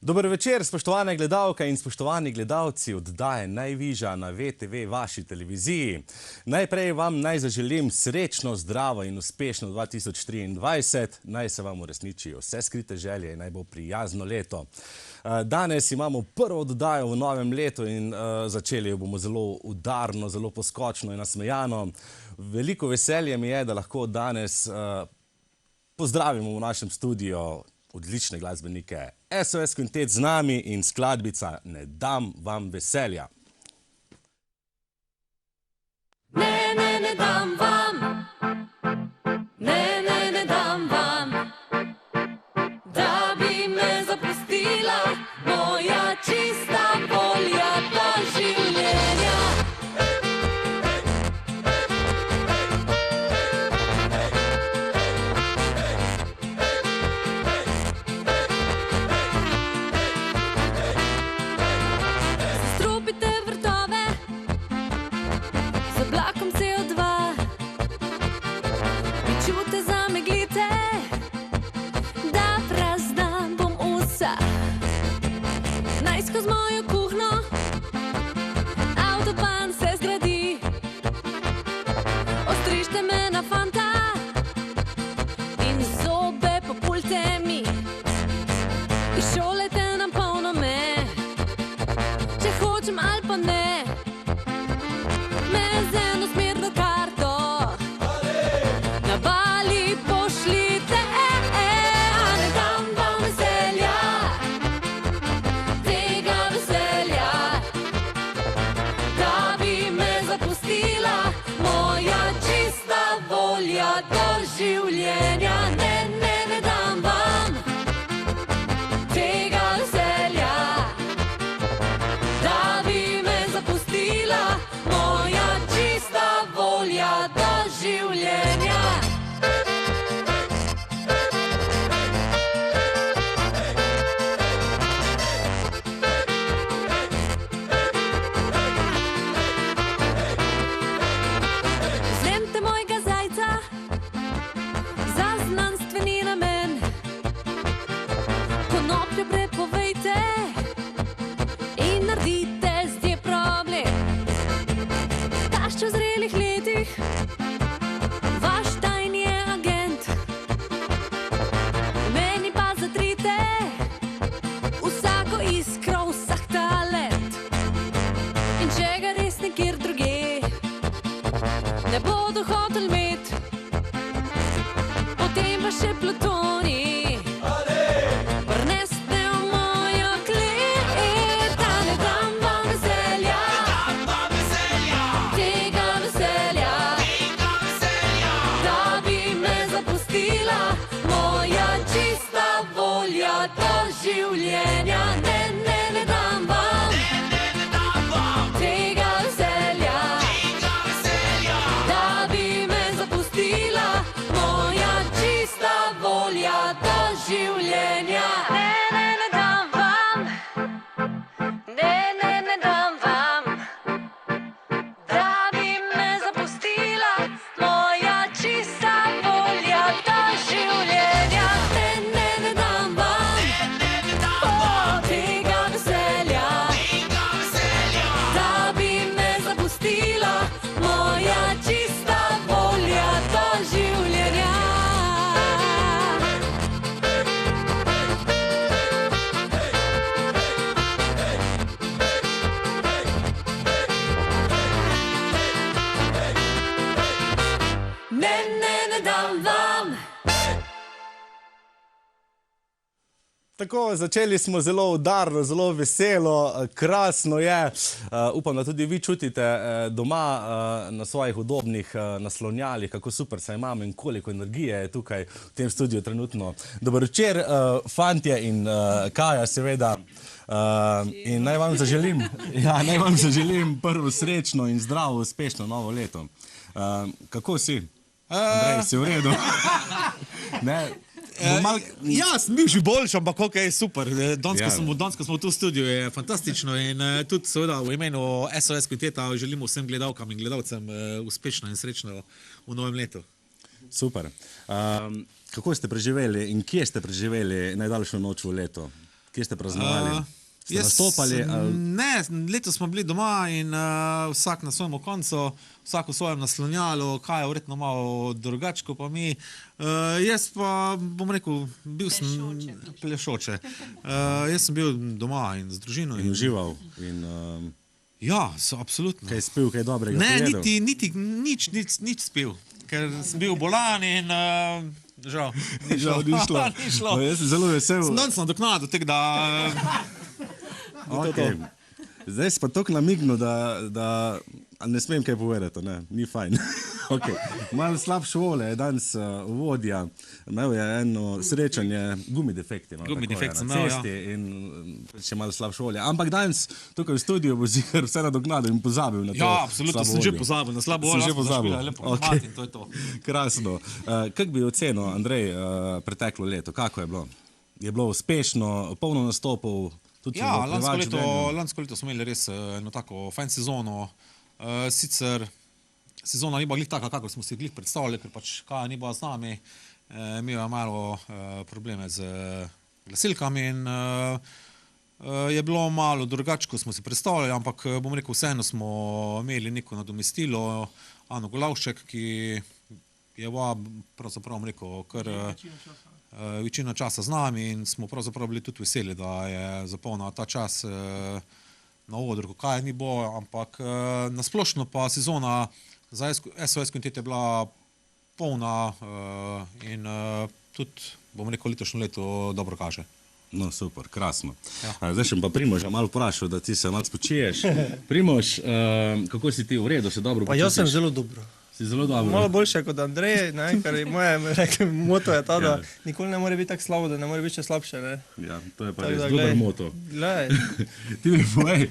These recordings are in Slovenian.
Dober večer, spoštovane gledalke in spoštovani gledalci oddaje Najvižja na VTV vaši televiziji. Najprej vam naj zaželim srečno, zdravo in uspešno 2023. Naj se vam uresničijo vse skrite želje in naj bo prijazno leto. Danes imamo prvo oddajo v novem letu in začeli jo bomo zelo udarno, zelo poskočno in nasmejano. Veliko veselje mi je, da lahko danes pozdravimo v našem studiu odlične glasbenike. SOS Kvintet z nami in skladbica Ne dam vam veselja. Ne, ne, ne dam vam. Ne, ne, ne dam vam. Da bi me zapustila moja čista volja do življenja. Tako, začeli smo zelo udarno, zelo veselo, krasno je. Upam, da tudi vi čutite doma na svojih udobnih naslonjalih, kako super se imamo in koliko energije je tukaj v tem studiu trenutno. Dober večer, fantje in Kaja seveda. In naj vam zaželim prvo srečno in zdravo, uspešno novo leto. Kako si? Andrej, si v redu? Ne? Ja, sem bil že boljši, ampak ok, super. Danes, ko smo v tu studiu, je fantastično in tudi seveda v imenu SOS Kvinteta želimo vsem gledalkam in gledalcem uspešno in srečno v novem letu. Super. Kako ste preživeli in kje ste preživeli najdaljšo noč v letu? Kje ste praznovali? Ste nastopali? Ne, letos smo bili doma in vsak na svojem koncu, vsak v svojem naslonjalu, kaj je verjetno malo drugačko pa mi. Jaz pa, bom rekel, bil sem plešoče. Jaz sem bil doma in z družino. In užival? Ja, absolutno. Kaj spil, kaj dobrega pojedel? Ne, nič spil, ker sem bil bolan in žal, ni šlo. Jaz sem zelo vesel. Sem danes nadoknadil, tako da... Okay. Zdaj si pa toliko namignil, da ne smem kaj povedati, ne? Ni fajn. Okay. Malo slabše vole je danes vodja, imel je eno srečanje, gumidefekti. Gumidefekt sem imel, ja. In še malo slabše volje. Ampak danes tukaj v studiu bo ziher vse nadoknadil in pozabil na to. Ja, absolutno, sem že pozabil na slabo voljo. Sem že pozabil. Okay. In to je to. Krasno. Kako bi ocenil, Andrej, preteklo leto? Kako je bilo? Je bilo uspešno, polno nastopov? Ja, lansko leto smo imeli res eno tako fajn sezono. Sicer sezona ni bila glih taka, kako smo si glih predstavljali, ker pač Kaja ni bila z nami. Imel je malo probleme z glasilkami in je bilo malo drugače, kot smo si predstavljali, ampak bom rekel, vseeno smo imeli neko nadomestilo, Ano Golavšek, ki je bila pravzaprav, bom rekel, kar večino časa z nami in smo pravzaprav bili tudi veseli, da je zapolnila ta čas na odru, kaj ni bo, ampak nasplošno pa sezona za SOS Kvintet je bila polna in tudi, bom rekel, letošnje leto dobro kaže. No, super, krasno. Ja. Zdaj še pa Primoža malo vprašal, da ti se malo spočiješ. Primož, kako si ti v redu, se dobro počutiš? Pa jaz sem zelo dobro. Si zelo dobro. Malo boljše kot Andrej, ne, ker moje moto je ta, da nikoli ne more biti tako slabo, da ne more biti še slabše. Ne. Ja, to je pa res dober moto. Glej. Ti mi povej,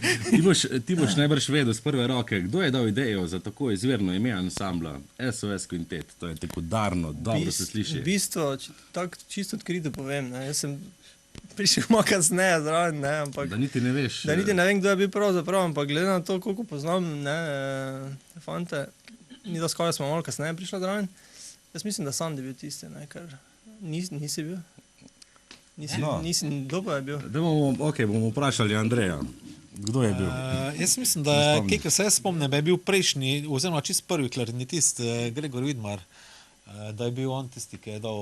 ti boš najbrž vedel z prve roke, kdo je dal idejo za tako izvirno ime ansambla SOS Kvintet? To je tako udarno, dobro se sliši. V bistvu, tako čisto odkrito povem, ne, jaz sem prišel malo kasneje zraven, ne, ampak... Da niti ne veš. Da niti ne vem, kdo je bil pravzaprav, ampak glede na to, koliko poznam, ne, fante, ni da skoraj smo malo kasneje prišla zraven. Jaz mislim, da Sandi bil tisti, ne, ker nisi bil. Nisi, kdo pa je bil? Bomo vprašali Andreja. Kdo je bil? Jaz mislim, da kaj se jaz spomnim, da je bil prejšnji, oziroma čist prvi klarinetist Gregor Vidmar, da je bil on tisti, ki je dal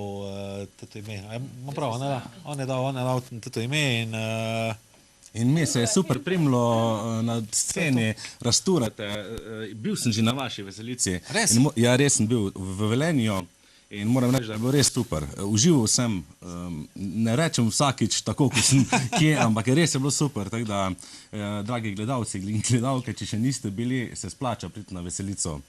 toto ime. Prav, on je dal toto ime in mi se je super primilo na sceni, rasturate. Bil sem že na vaši veselici. Res? Ja, res sem bil v Velenju in moram reči, da je bilo res super. Užival sem, ne rečem vsakič tako, kot sem kje, ampak res je bilo super. Tako da, dragi gledalci in gledalke, če še niste bili, se splača priti na veselico.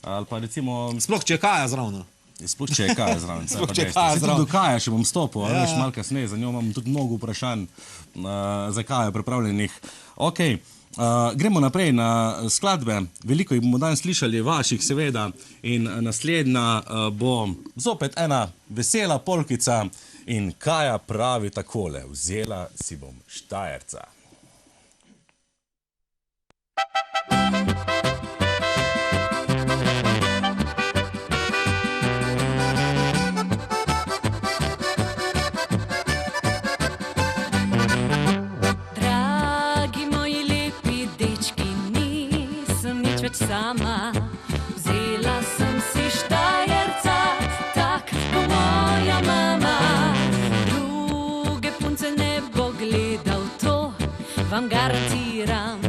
Ali pa recimo... Sploh, če je Kaja zravno. Sploh, če je Kaja zraven. Tudi do Kaja še bom stopil, ali veš malo kasneje, za njo imam tudi mnogo vprašanj za Kajo pripravljenih. Ok, gremo naprej na skladbe. Veliko jih bomo danes slišali, vaših seveda, in naslednja bo zopet ena vesela polkica in Kaja pravi takole: vzela si bom Štajerca. Sama, vzela sem si Štajerca, tak ko moja mama. Druge punce ne bo gledal to, vam garantiram.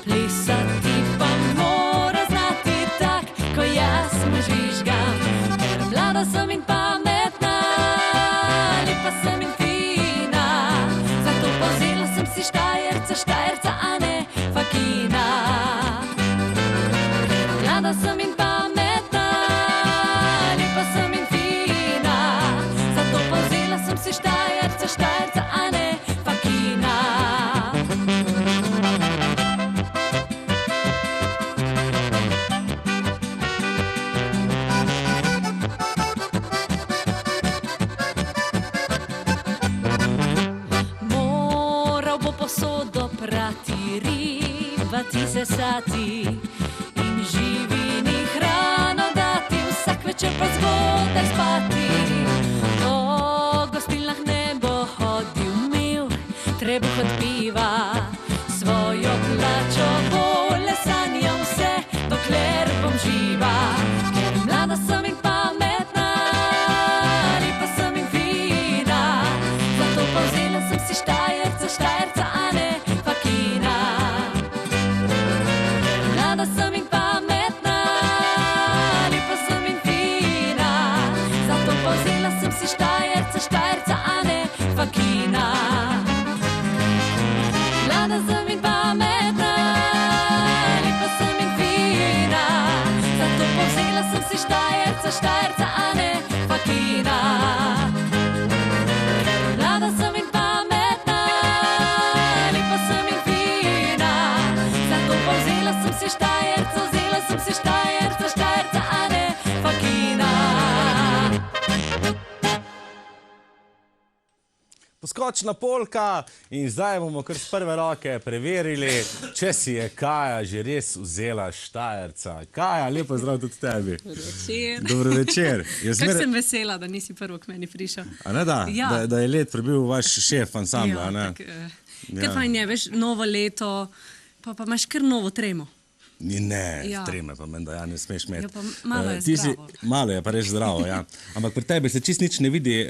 Plesati pa mora znati tak, ko jaz mu žvižgam. Ker mlada sem in pametna, lepa sem in fina. si sesati in živini hrano dati, vsak večer pa zgodaj spati. Po gostilnah ne bo hodil mil, trebuh od piva, svojo plačo bole sanjam vse, dokler bom živa. Ker mlada sem in pametna, lepa sem in fina, zato pa vzela sem si Štajerca, a ne Fakina. Mlada sem in pametna, lepa sem in fina, zato pa vzela sem si Štajerca, a ne Fakina. Mlada sem in pametna, lepa sem in fina, zato pa vzela sem si Štajerca, a ne Fakina. Mlada sem in pametna, lepa sem in fina, zato pa vzela sem si Štajerca, a ne Fakina. Poskočna polka in zdaj bomo kar z prve roke preverili, če si je Kaja že res vzela Štajerca. Kaja, lepo zdrav tudi tebi. Večer. Dobro večer. Kako sem vesela, da nisi prvo k meni prišel. A ne da? Ja. Da je let prebil vaš šef ansambla, ne? Kaj fajn je, veš, novo leto, pa imaš kar novo tremo. Ne, Ja. treme pa menda, ja, ne smeš imeti. Ja, pa malo je Ti si- zdravo. Malo je pa res zdravo, ja. Ampak pri tebi se čist nič ne vidi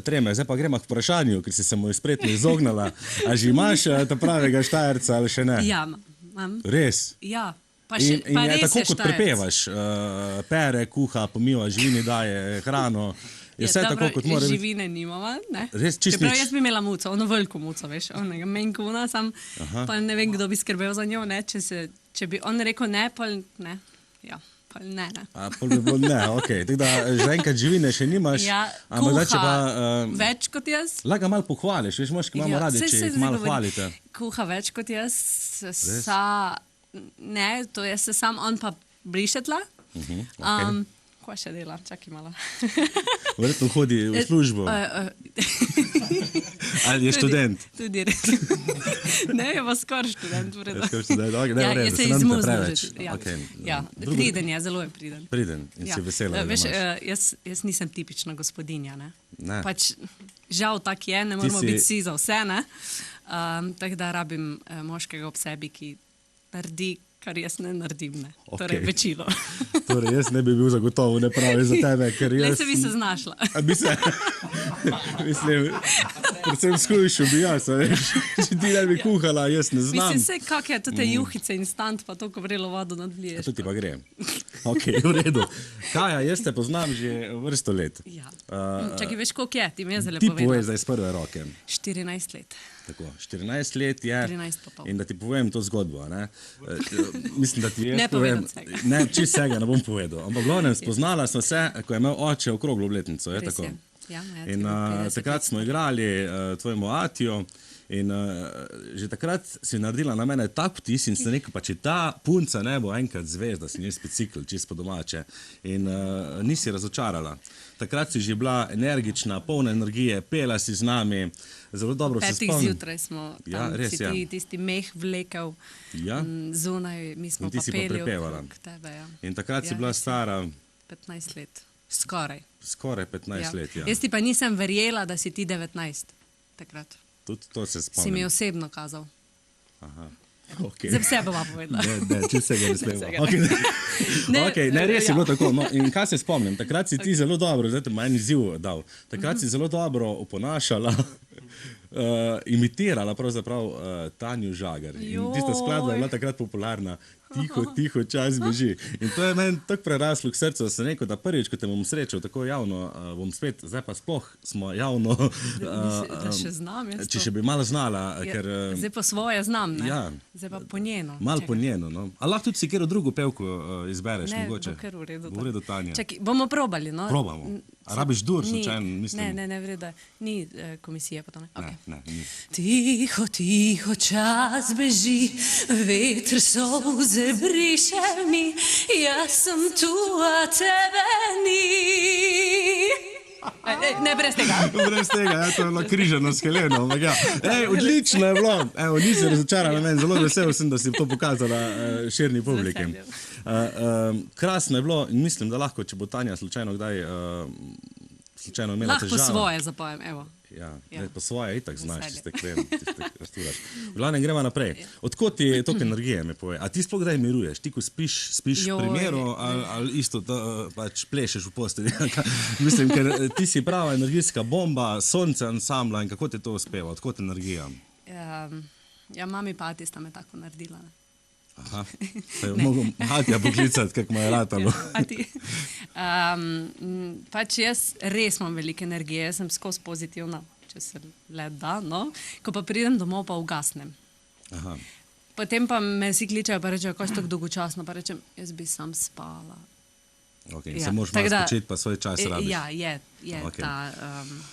treme. Zdaj pa gremo k vprašanju, ker si se mu spretno izognala. A že imaš ta pravega Štajerca ali še ne? Ja, imam. Res? Ja, pa, In, še, pa je res tako, je kot Štajerc. prepevaš, pere, kuha, pomiva, živini daje, hrano, je vse tako, kot mora biti. Živine nimamo, ne? Res, čisto Čeprav nič. jaz bi imela muco, ono veliko muco, veš, onega menkuna, pa ne vem, kdo bi skrbel za njo, ne, če bi on rekel ne, pa ne, ja, pa ne. A, pol bi bilo ne, okej. Tako da že enkrat živine še nimaš, Ja, ampak zdaj, če kuha pa... več kot jaz. Lahko malo pohvališ, veš, moški imamo radi, saj če se jih zdaj malo govorim. hvalite. Kuha več kot jaz, Res? ne, to jaz se sam, on pa briše tla. okej. Kaj še dela, čakaj malo. Verjetno hodi v službo. Ali je študent? Tudi res. Ne, je pa skoraj študent. v redu. Je skoraj študent, okej, ne, v Ja, redu, jaz se se nam te izmuznem preveč. že. Ja, Okej, ja. drugo- Priden je, zelo je priden. Priden in Ja. si vesela, da ga Veš, imaš. jaz nisem tipična gospodinja. Ne? Ne. Pač, žal tak je, ne moramo si- biti vsi za vse. Tako da rabim moškega ob sebi, ki naredi, kar jaz ne naredim. Ne? Torej, Okej. večino. Torej, jaz ne bi bil zagotovo nepravi za tebe, ker Le jaz... se bi se znašla. A bi se... Mislim, predvsem skušal bi jaz, a veš. Če ti ne bi kuhala, jaz ne znam. Mislim, vse kak je, te juhice instant, pa to, ko vrelo vodo nadvliješ. To ti pa gre. Ok, v redu. Kaja, jaz te poznam že vrsto let. Ja. Čakaj, veš, koliko je? Ti mi je zelo Ti povej povedal. zdaj z prve roke. 14 let. Tako, 14 let je. 13 pa pol. In da ti povem to zgodbo. Ne? Mislim, da ti jaz Ne povem. povedam vsega. Ne, čist vsega ne bom povedal. Ampak glavnem spoznala smo se, ko je imel oče okroglo obletnico. Je Res tako? je. Ja, moja In 53 takrat smo igrali tvojemu Atiju. In že takrat si naredila na mene tak vtis in sem rekel, pa če ta punca ne bo enkrat zvezda, si njen specikl, čist po domače. In nisi razočarala. Takrat si že bila energična, polna energije, pela si z nami, zelo dobro se Petih spomnim. zjutraj smo tam, Ja, res, si ti ja. tisti meh vlekel Ja. zunaj, mi smo In ti pa si pa peli prepevala. okrog tebe. Ja. In takrat si Ja, bila res je. stara 15 let, skoraj. skoraj 15 let. Ja. Jaz ti pa nisem verjela, da si ti 19 takrat. Tudi to se Si mi spomnim. osebno kazal. Okay. Za vse bova povedala. Ne, če vsega ne smemo. Vsega. Okay. Ne, Okay, ne, res je ja. bilo tako. No, in kaj se spomnim? Takrat si ti zelo dobro, zdaj te ima en izziv dal. Takrat si zelo dobro oponašala, imitirala pravzaprav Tanju Žagar. In tista skladba je bila takrat popularna. Tiho, tiho, čas beži. In to je meni tako preraslo k srcu, da sem rekel, da prvič, ko te bom srečal tako javno, bom spet, zdaj pa sploh smo javno. Da še znam jaz Če to. še bi malo znala, Ja, ker zdaj pa svoje znam, ne? ja. Zdaj pa po njeno. malo Čakaj. po njeno. No. A lahko tudi si kjer drugo pevko izbereš, Ne, mogoče? bo kar v redu. Bo v redu, Tanja. Čakaj, bomo probali, no? Probamo. A rabiš dur, Ni- slučajno, mislim? Ne, v redu je. Ni komisije pa to, ne? Okay. Ne, ni. Tiho, tiho, čas beži, veter solze briše mi, jaz sem tu, a tebe ni. Ne, brez tega. Brez tega, ja, to je bilo križano s Heleno. ampak Ja. Ej, odlično je bilo. Evo, nisi razočarana meni, zelo vesel sem, da si to pokazala širni publiki. Krasno je bilo in mislim, da lahko, če bo Tanja slučajno kdaj slučajno imela Lahko težave. svoje zapojem, evo. Ja, Ja. po svoje itak znaš, Veselje. tiste krem, tiste rasturaš. V glavnem gremo naprej. Odkot ti toliko energije, mi povej? A ti sploh kdaj miruješ? Ti, ko spiš Joj. v primeru ali isto pač plešeš v postelji? Mislim, ker ti si prava energijska bomba, sonce ansambla in kako ti to uspeva? Odkot energija? Ja, mami pa ati sta me tako naredila. Ne? Aha, se je mogel Hatja poklicati, kako mu je ratalo. A ti? Pač jaz res imam veliko energije, jaz sem skozi pozitivna, če se le da, no. Ko pa pridem domov, pa ugasnem. Aha. Potem pa me vsi kličejo, pa rečejo, kako je tako dolgočasno, pa rečem, jaz bi sam spala. Okay, Ja, se moraš tako malo da- spočiti, pa svoj čas rabiš. Ja, je Okej. ta,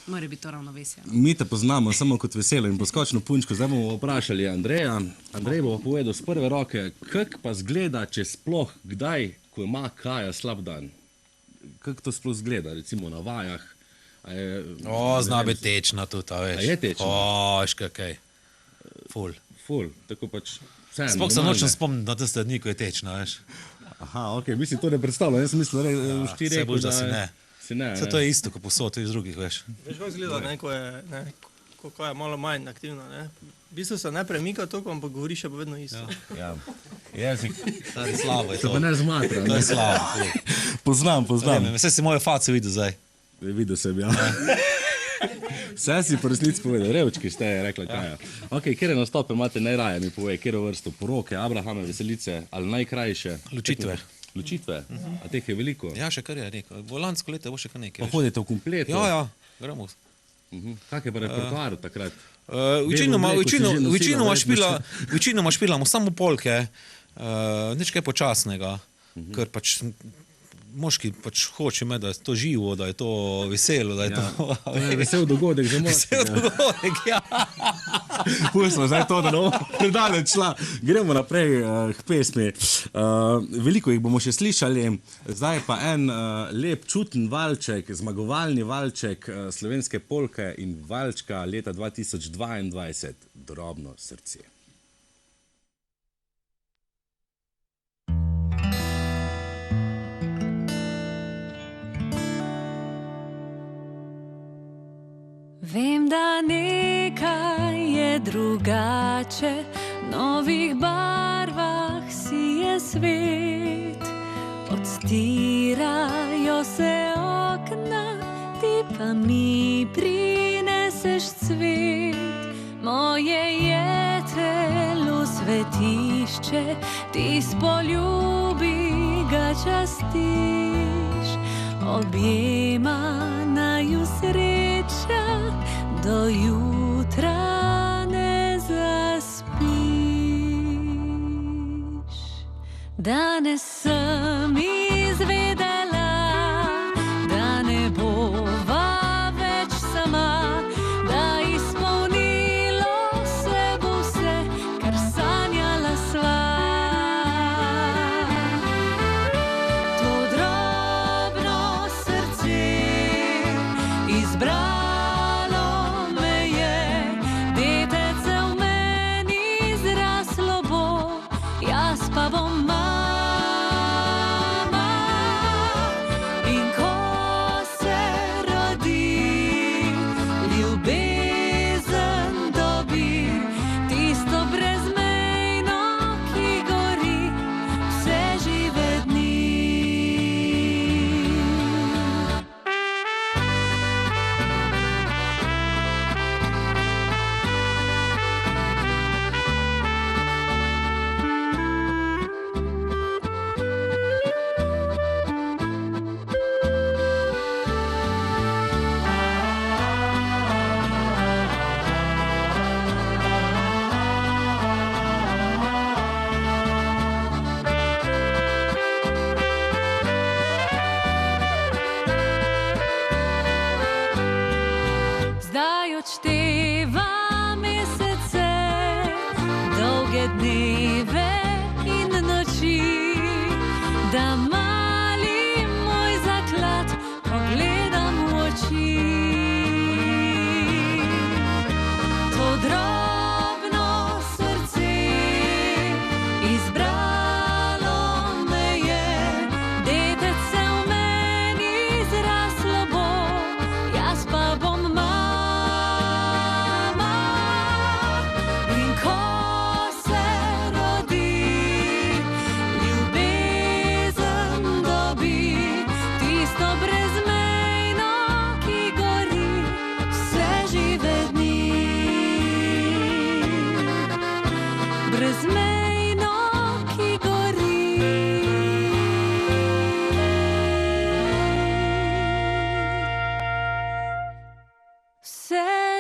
mora biti to ravnovesje. No. Mi te poznamo samo kot veselo in poskočno punčko. Zdaj bomo vprašali Andreja. Andrej bo povedal z prve roke, kako pa zgleda, če sploh kdaj, ko ima Kaja slab dan. Kako to sploh zgleda, recimo na vajah? A je, Zna biti tečna tudi, a veš. A je tečna? Veš kakaj. Ful. Ful, tako pač vseeno. Sploh se normalne. nočem spomniti na tiste dni, ko je tečna, veš. Aha, ok, mislim, to ne predstavljam. Jaz sem mislil, da ti saj rekel, boš, da si ne. Si ne, Vse to je isto, kot posod iz drugih, veš. Veš, kako izgleda, ne, ko je malo manj aktivna. Ne? V bistvu se ne premika toliko, ampak govori še pa vedno isto. Ja. Jezik. To je slabo, je Se to. pa ne zmatra. To je slabo. Poznam. Vse si moje face videl zdaj. Videl sem, ja. Vse si po resnici povedal, revčki ste, je rekla Kaja. Ok, kjer nastope imate najraje, mi povej, kjer vrsto poroke, Abrahame, veselice ali najkrajše? Ločitve. Ločitve? A teh je veliko? Ja, še kar je nekaj. Bo lansko leto bo še kar nekaj. Pa veš. hodite v kompletu? Ja, gremo. Kak je pa repertoar takrat? Večinoma špilamo samo polke, nič kaj počasnega, ker pač moški pač hoče me, da je to živo, da je to veselo, da je to... To je vesel dogodek za Vesel moškega. dogodek, ja. Pustimo zdaj to, da ne bomo predaleč šla. Gremo naprej k pesmi. Veliko jih bomo še slišali, zdaj pa en lep čuten valček, zmagovalni valček slovenske polke in valčka leta 2022. Drobno srce. Vem, da nekaj je drugače, v novih barvah si je svet. Odstirajo se okna, ti pa mi prineseš cvet. Moje je telo svetišče, ti s poljubi ga častiš. Objema naju sreča, do jutra ne zaspiš. Danes sem izvedela, da ne bova več sama, da izpolnilo se bo vse, kar sanjala sva. To drobno srce izbralo me je, detece v meni zraslo bo, jaz pa bom mama.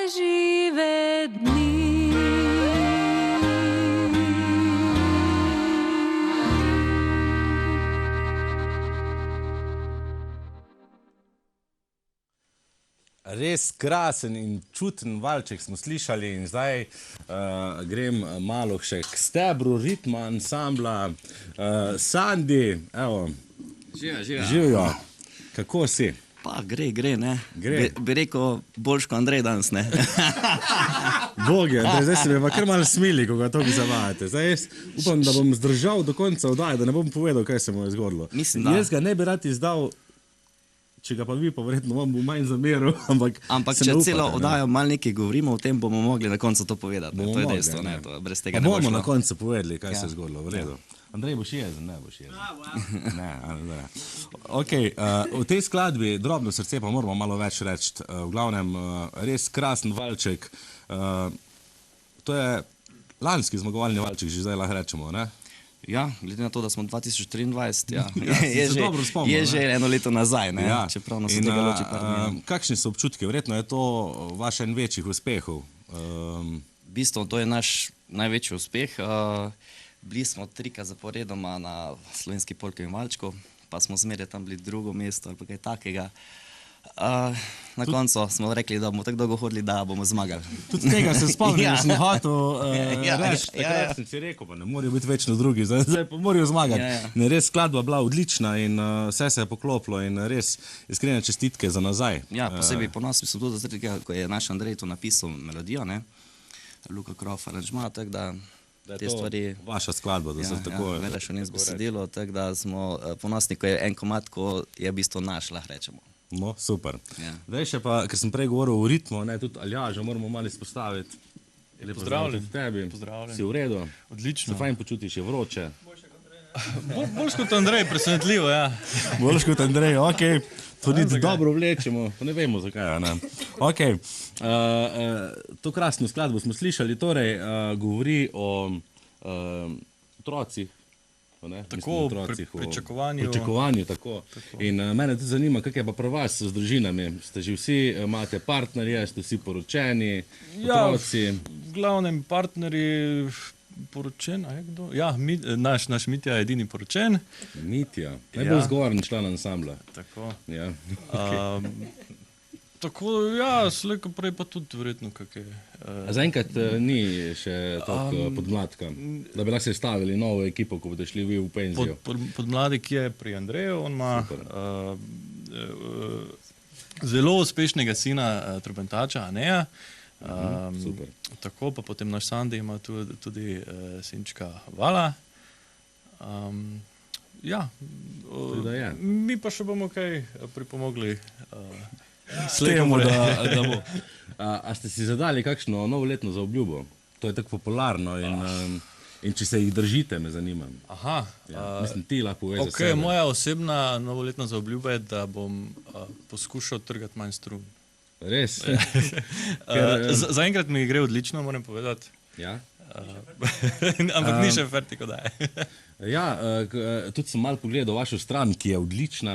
žive dni. Res krasen in čuten valček smo slišali in zdaj grem malo še k stebru ritma ansambla. Sandi, evo, živijo. Kako si? Pa gre, ne. Gre. Bi rekel boljš kot Andrej danes, ne. Bogi, zdaj se mi pa kar malo smili, ko ga toliko zavajate. Zdaj jaz upam, da bom zdržal do konca oddaje, da ne bom povedal, kaj se mu je zgodilo. Mislim, da. Jaz ga ne bi rad izdal, če ga pa vi, pa verjetno vam bo manj zameril, ampak se če ne upate, celo ne. oddajo malo nekaj govorimo, o tem bomo mogli na koncu to povedati. Bomo To je mogli, dejstvo, ne. ne. To, brez tega Pa ne bo bomo šlo. na koncu povedali, kaj se Ja. je zgodilo, v redu. Andrej, boš jezen? Ne boš jezen. Ne, ne. Ok, v tej skladbi Drobno srce pa moramo malo več reči. V glavnem, res krasen valček. To je lanski zmagovalni valček, že zdaj lahko rečemo, ne? Ja, glede na to, da smo 2023, ja. sem se dobro spomnil, je ne. že eno leto nazaj, ne. Čeprav nas od In, tega loči par dni. kakšni so občutki? Verjetno je to vaš en večjih uspehov. V bistvu to je naš največji uspeh. Bili smo 3-krat zaporedoma na Slovenski polki in valčku, pa smo zmeraj tam bili drugo mesto ali pa kaj takega. Na koncu smo rekli, da bomo tako dolgo hodili, da bomo zmagali. Tudi tega se spomnim, Ja. da sem hotel Ja, reči. ja, Takrat sem si rekel, pa ne morajo biti večno drugi, zdaj pa morajo zmagati. Ja. In res skladba bila odlična in vse se je poklopilo in res iskrene čestitke za nazaj. Ja, posebej ponosni smo tudi zaradi tega, ko je naš Andrej to napisal melodijo, ne. Luka Krof aranžma, tako da Da je te to stvari... vaša skladba, da se tako... Gledaš v njez besedilo, tako da smo ponosni, ko je en komad, ko je v bistvu naš, lahko rečemo. No, super. Ja. Zdaj še pa, ker sem prej govoril o ritmu, ne, tudi Aljaža moramo malo izpostaviti. Lepo Pozdravljen. tudi tebi. Pozdravljen. Si v redu? Odlično. Se fajn počutiš, je vroče. Boljš kot Andrej, presenetljivo, ja. Boljš kot Andrej, ok. To niti dobro vlečemo, pa ne vemo zakaj, a ne. Ok, to krasno skladbo smo slišali, torej govori o otrocih. Ne? Tako, Mislim, o otrocih, o pričakovanju. Pričakovanju, tako. In mene tudi zanima, kako je pa pri vas z družinami. Ste že vsi, imate partnerje, ste vsi poročeni, otroci. V glavnem partnerji poročen, a je kdo? Ja, naš Mitja je edini poročen. Mitja, najbolj Ja. zgovorni član ansambla. Tako. Ja. Tako, ja, slejko prej pa tudi verjetno kakaj. A zaenkrat ni še toliko podmladka, da bi lahko sestavili novo ekipo, ko boste šli vi v penzijo. Podmladek je pri Andreju, on ima zelo uspešnega sina trobentača, Aneja. Super. Tako, pa potem naš Sandi ima tudi sinčka Vala. Ja, da je. mi pa še bomo kaj pripomogli. Temu, da bo. A ste si zadali kakšno novoletno zaobljubo? To je tako popularno in če se jih držite, me zanima. Aha. Ja, mislim, ti lahko poveš za Ok, sebe. moja osebna novoletna zaobljuba je, da bom poskušal trgati manj strun. Res? Zaenkrat mi gre odlično, moram povedati. Ja. Ampak ni še fertik oddaje. Ja, tudi sem malo pogledal vašo stran, ki je odlična.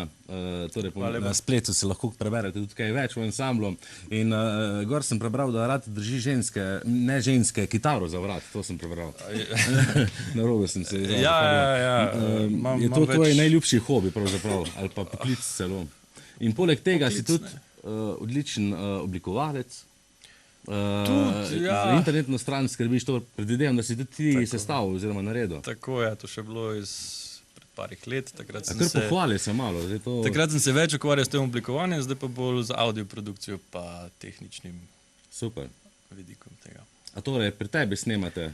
Torej, na spletu se lahko preberete tudi kaj več v ansamblu. In gor sem prebral, da rad drži ženske kitaro za vrat. To sem prebral. Narobe sem se izrazil. Ja. Je to tvoj najljubši hobi pravzaprav, ali pa poklic celo. In poleg tega si tudi odličen oblikovalec. ja. Na internetno stran skrbiš, to predvidevam, da si tudi ti sestavil oziroma naredil. Tako je, to še bilo pred parih let. Takrat sem Kar se, pohvali se malo. Zdaj to... takrat sem se več ukvarjal s tem oblikovanjem, zdaj pa bolj z audioprodukcijo pa tehničnim Super. vidikom tega. A torej, pri tebi snemate?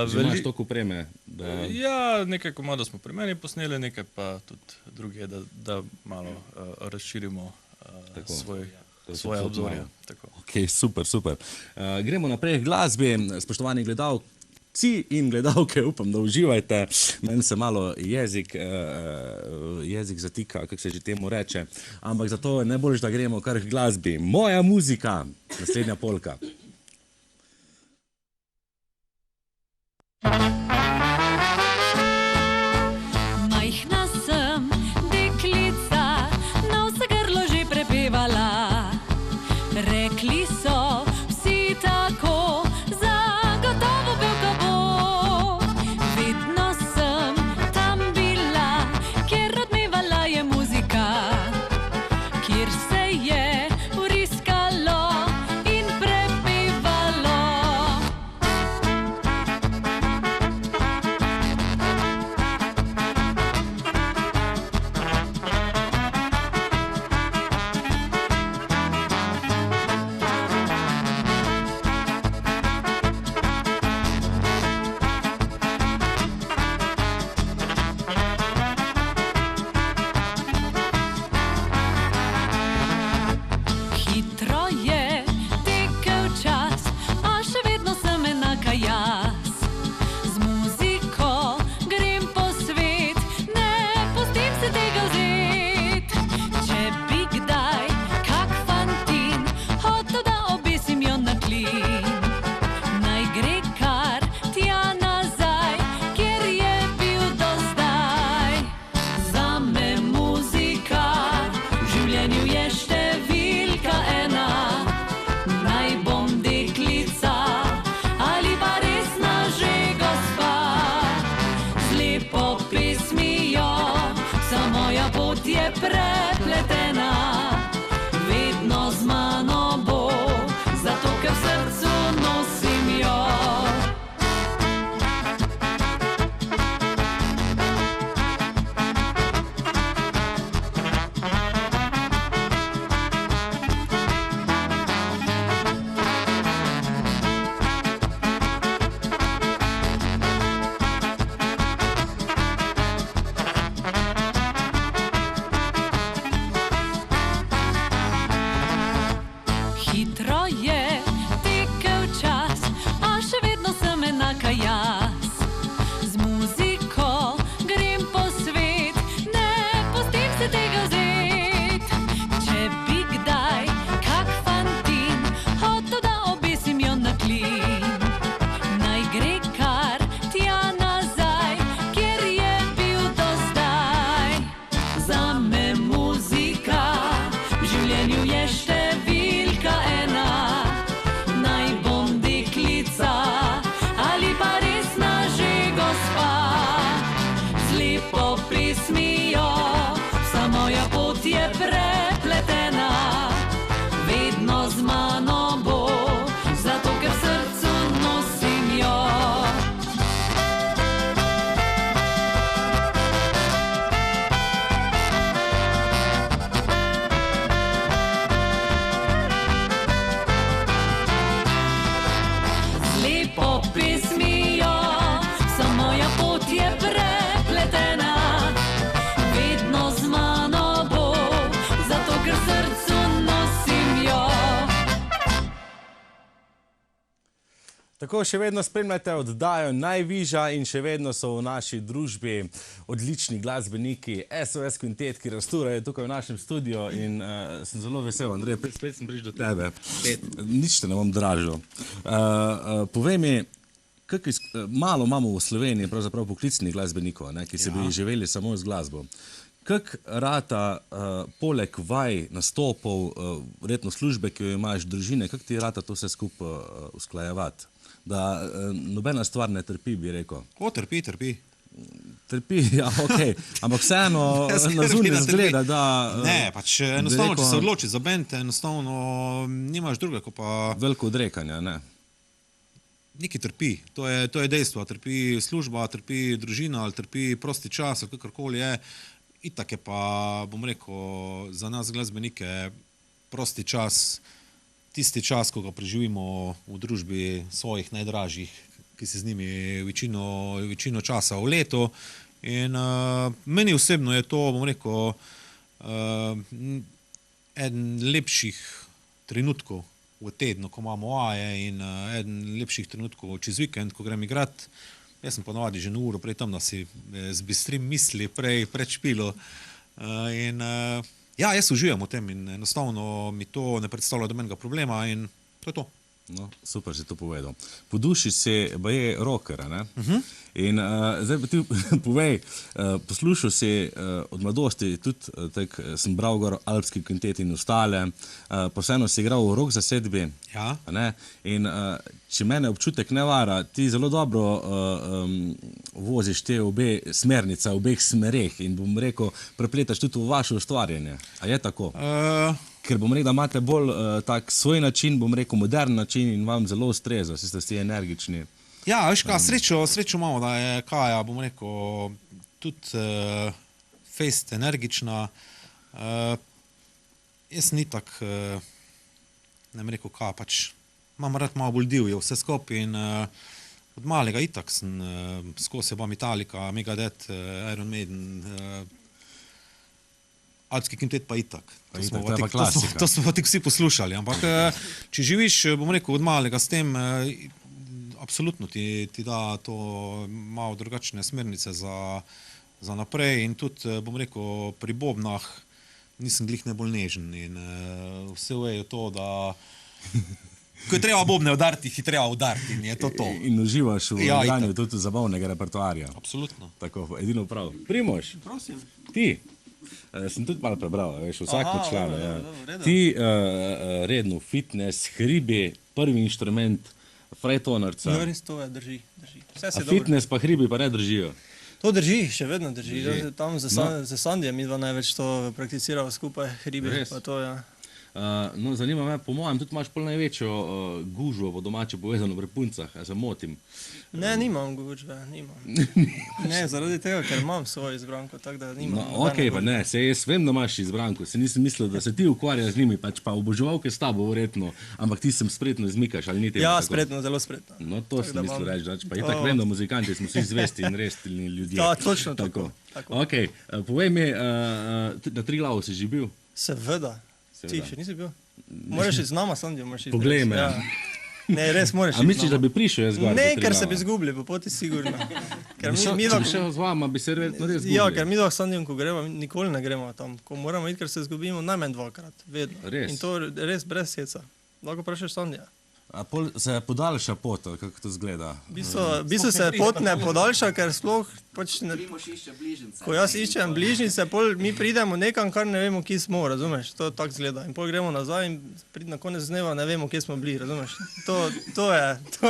Že imaš toliko opreme? Da... Ja, nekaj komadov smo pri meni posneli, nekaj pa tudi druge, da malo razširimo svoje obzorje. Tako. Ok, super, super. Gremo naprej k glasbi. Spoštovani gledalci in gledalke, upam, da uživajte. Meni se malo jezik zatika, kako se že temu reče. Ampak zato je najboljše, da gremo kar k glasbi. Moja muzika, naslednja polka. Majhna sem deklica, na vse grlo že prepevala. Rekli so vsi kjer se je vriskalo in prepevalo. Hitro je tekel čas, a še vedno sem enaka jaz. Z muziko grem po svet, ne pustim se tega vzet. Če bi kdaj kak fantin hotel, da obesim jo na klin, naj gre kar tja nazaj, kjer je bil do zdaj. Zame muzika v življenju je številka ena. Naj bom deklica ali pa resna že gospa. Z lepo pesmijo vsa moja pot je prepletena. Vedno z mano bo, zato ker v srcu nosim jo. Hitro je tekel čas, a še vedno sem enaka jaz. Z muziko grem po svet, ne pustim se tega vzet. Če bi kdaj kak fantin hotel, da obesim jo na klin, naj gre kar tja nazaj, kjer je bil do zdaj. Zame muzika v življenju je številka ena. Naj bom deklica ali pa resna že gospa. Z lepo pesmijo vsa moja pot je prepletena. Vedno z mano bo, zato ker v srcu nosim jo. Z lepo pesmijo vsa moja pot je prepletena. Vedno z mano bo, zato ker v srcu nosim jo. Tako še vedno spremljate oddajo Najvižja in še vedno so v naši družbi odlični glasbeniki SOS Kvintet, ki razturajo tukaj v našem studiu in sem zelo vesel, Andrej, spet sem prišel do tebe. Nič te ne bom dražil. Povej mi, malo imamo v Sloveniji pravzaprav poklicnih glasbenikov, ne, ki se bi živeli samo z glasbo. Kak rata poleg vaj, nastopov, verjetno službe, ki jo imaš, družine, kak ti rata to vse skupaj usklajevati? Da nobena stvar ne trpi, bi rekel. O, trpi. Trpi, ja, okej. Ampak vseeno na zunaj zgleda, da... Ne, pač enostavno, če se odloči za bend, enostavno nimaš druga, kot pa... Veliko odrekanja, ne? Nekaj trpi, to je dejstvo. Trpi služba, trpi družina, ali trpi prosti čas, ali kakorkoli je. Itak je pa, bom rekel, za nas glasbenike prosti čas, tisti čas, ko ga preživimo v družbi svojih najdražjih, ki se z njimi večino časa v letu. In meni osebno je to, bom rekel, eden lepših trenutkov v tednu, ko imamo vaje, in eden lepših trenutkov čez vikend, ko grem igrat. Jaz sem ponovadi že na uro prej tam, da si zbistrim misli pred špilo. Ja, jaz uživam v tem in enostavno mi to ne predstavlja nobenega problema in to je to. No, super si to povedal. Po duši si baje rockera, ne? In zdaj pa ti povej, poslušal si od mladosti, tudi sem bral gor Alpski kvintet in ostale, pa vseeno si igral v rock zasedbi. Ja. Ne? In če mene občutek ne vara, ti zelo dobro voziš te obe smernice, v obeh smereh in bom rekel, prepletaš tudi v vaše ustvarjanje. A je tako? Ker bom rekel, da imate bolj tak svoj način, bom rekel, modern način in vam zelo ustreza, ste vsi energični. Ja, veš kaj, srečo imamo, da je Kaja, bom rekel, tudi fejst energična. Jaz ni tak, ne bom rekel kaj, pač imam rad malo bolj divje vse skupaj in od malega itak sem skozi bom Metallica, Megadeth, Iron Maiden, Alpski kvintet pa itak. To smo pa tik vsi poslušali, ampak če živiš, bom rekel, od malega s tem, absolutno ti da to malo drugačne smernice za naprej in tudi, bom rekel, pri bobnah nisem glih najbolj nežen in vse vejo to, da ko je treba bobne udariti, jih je treba udariti in je to to. In uživaš v igranju tudi zabavnega repertoarja. Absolutno. Tako, edino prav. Primož, Prosim. ti, sem tudi malo prebral, veš, vsako člano. Ja. Dobro. Ti redno fitness, hribi, prvi inštrument, frajtonarca. Ja, res to je, drži. Vse A se dobro. fitness pa hribi pa ne držijo. To drži, še vedno drži. Tam z Sandijem mi dva največ to prakticiramo skupaj, hribi, Res? pa to, ja. No, zanima me, po mojem, tudi imaš pol največjo gužvo po domače povedano pri puncah, a se motim. Ne, nimam gužve, nimam. Ne, zaradi tega, ker imam svojo izbranko, tako da nimam. No, ok, pa ne, se jaz vem, da imaš izbranko, se nisem mislil, da se ti ukvarjaš z njimi, pač pa oboževalke s tabo verjetno, ampak ti sem spretno izmikaš, ali ni temu Ja, tako? spretno, zelo spretno. No, to Tako sem da mislil imam- reči, da pa itak vem, da muzikanti smo vsi zvesti in restilni ljudje. Ja, točno tako. Ok, povej mi, na Triglavu si že bil? Seveda. Ti Seveda. še nisi bil? Moraš iti z nama, Sandijo, moraš iti. Poglej me. Ja. Ne, res moraš A iti z misliš, nama. da bi prišel jaz gor? Ne, do ker se Triglava? bi zgubili, po poti sigurno. Ker Če mi bi šel z vama, bi se verjetno res zgubili. Ja, ker mi dva s Sandijem, ko gremo, nikoli ne gremo tam. Ko moramo iti, ker se zgubimo najmanj dvakrat, vedno. Res? In to res brez heca. Lahko vprašaš Sandija. A pol se podaljša pot, ali kako to zgleda? V bistvu se pot ne podaljša, ker sploh pač ne, ko jaz iščem bližnjice, pol mi pridemo nekam, kar ne vemo, kje smo, razumeš? To tako zgleda. In pol gremo nazaj in na konec dneva ne vemo, kje smo bili, razumeš? To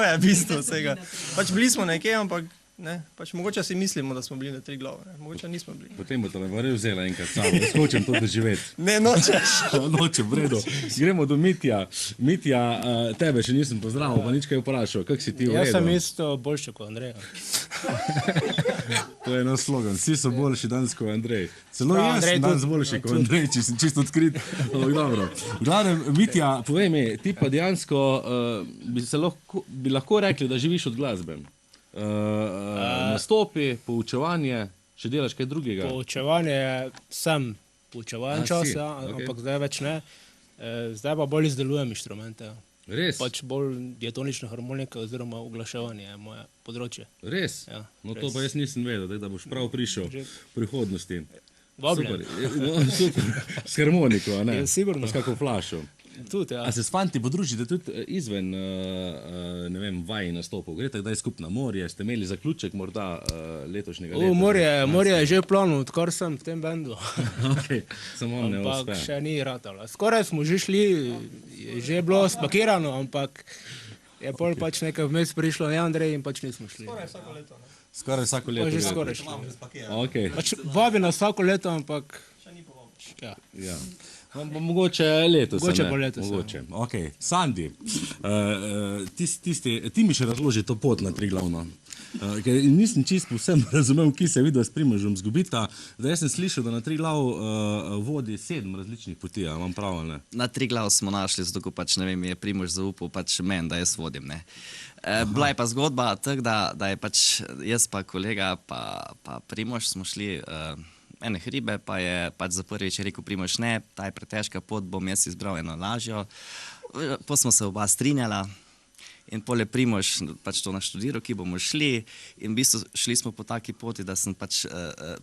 je bistvo vsega. Pač bili smo nekje, ampak ne, pač mogoče si mislimo, da smo bili na Triglavu, ne, mogoče nismo bili. Potem bo te me vrel vzela enkrat samo, jaz hočem to doživeti. Ne, nočeš. Noče, v redu. Gremo do Mitja. Mitja, tebe še nisem pozdravil, pa nič kaj vprašal. Kako si ti v redu? Jaz sem isto boljši kot Andrej. To je naš slogan. Vsi so boljši danes kot Andrej. Celo Ja, jaz Andrej sem danes tudi. boljši kot Andrej, če sem čisto odkrit. Dobro. V glavnem, Mitja, povej mi, ti pa dejansko bi lahko rekli, da živiš od glasbe. Nastopi, poučevanje, še delaš kaj drugega? Poučevanje sem poučevan A, čas, si, ja, okej. ampak zdaj več ne. Zdaj pa bolj izdelujem inštrumente. Res? Pač bolj diatonična harmonika oziroma uglaševanje je moje področje. Res? Ja, No to res. pa jaz nisem vedel, da boš prav prišel v prihodnosti. Vabljen. Super. No, super. S harmoniko, a ne? Ja, sigurno. Pa s kako flašo. Tudi, ja. A se s fanti podružite tudi izven, ne vem, vaj nastopov? Greste kdaj skupaj na morje? Ste imeli zaključek morda letošnjega leta? Morje je že v planu, odkar sem v tem bendu. Okay. Samo ne Ampak uspe. še ni ratalo. Skoraj smo že šli, je že bilo spakirano, ampak je pol pač nekaj vmes prišlo, ne Andrej, in pač nismo šli. Skoraj vsako leto. Pa že greste. skoraj šli. Okay. Pač vabi nas vsako leto, ampak ja. Ja. Mogoče letos. Mogoče a ne? bo letos, ja. Mogoče. Okay. Sandi, ti mi še razloži to pot na Triglavno. Ker nisem čisto vsem razumel, ki se vidva s Primožem zgubita. Zdaj sem slišal, da na Triglav vodi 7 različnih poti, a imam prav, ali ne? Na Triglav smo našli, zato pač ne vem, je Primož zaupal pač meni, da jaz vodim. Ne. Bila je pa zgodba tako, da je pač jaz pa kolega pa Primož smo šli ene hribe, pa je pač za prvič rekel Primož, ne, ta je pretežka pot, bom jaz izbral eno lažjo. Pa smo se oba strinjala In pol je Primož pač to naštudiral, ki bomo šli in v bistvu šli smo po taki poti, da sem pač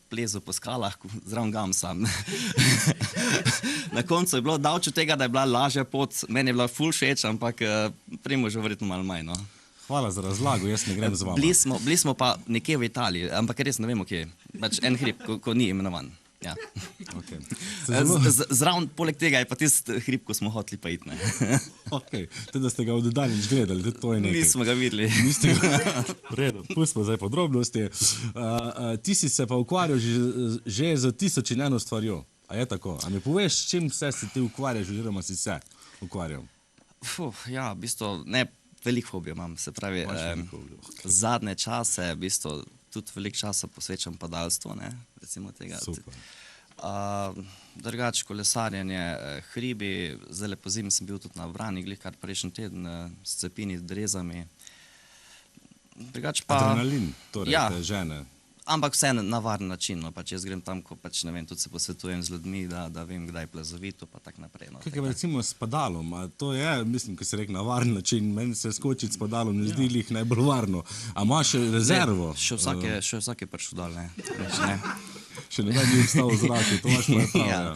plezal po skalah, zraven Gamsa. Na koncu je bilo daleč od tega, da je bila lažja pot, meni je bila ful všeč, ampak Primožu verjetno malo manj, no. Hvala za razlago, jaz ne grem z vama. Bili smo pa nekje v Italiji, ampak res ne vemo, kje je. Pač en hrib, ko ni imenovan. Ja. Okay. Zraven, poleg tega je pa tisti hrib, ko smo hoteli pa iti. Okay. Teda ste ga oddaljič gledali, to je nekaj. Nismo ga videli. Niste ga... Redo, pustimo zdaj podrobnosti. Ti si se pa ukvarjal že z 1001 stvarjo. A je tako? A mi poveš, s čim vse si ti ukvarjaš, oziroma si se ukvarjal? Ja, v bistvu ne, veliko hobijev imam, se pravi, zadnje čase, v bistvu, tudi veliko časa posvečam padalstvu, ne, recimo tega. Super. Drugače kolesarjenje, hribi, zdaj po zimi sem bil tudi na Vrani, glih kar prejšnji teden, s cepini, drezami. Drugače pa... Adrenalin, torej, ja, te žene. Ampak vse na varen način, no, pač jaz grem tam, ko pač, ne vem, tudi se posvetujem z ljudmi, da vem, kdaj je plazovito, pa tak naprej. No, kaj je recimo s padalom, a to je, mislim, ko si rekel, na varen način, meni se skočiti s padalom ne zdi lih najbolj varno. A imaš rezervo? Še vsak je prišel dol, ne. Še ne bi vstal v zraku, to imaš pa prav, ja.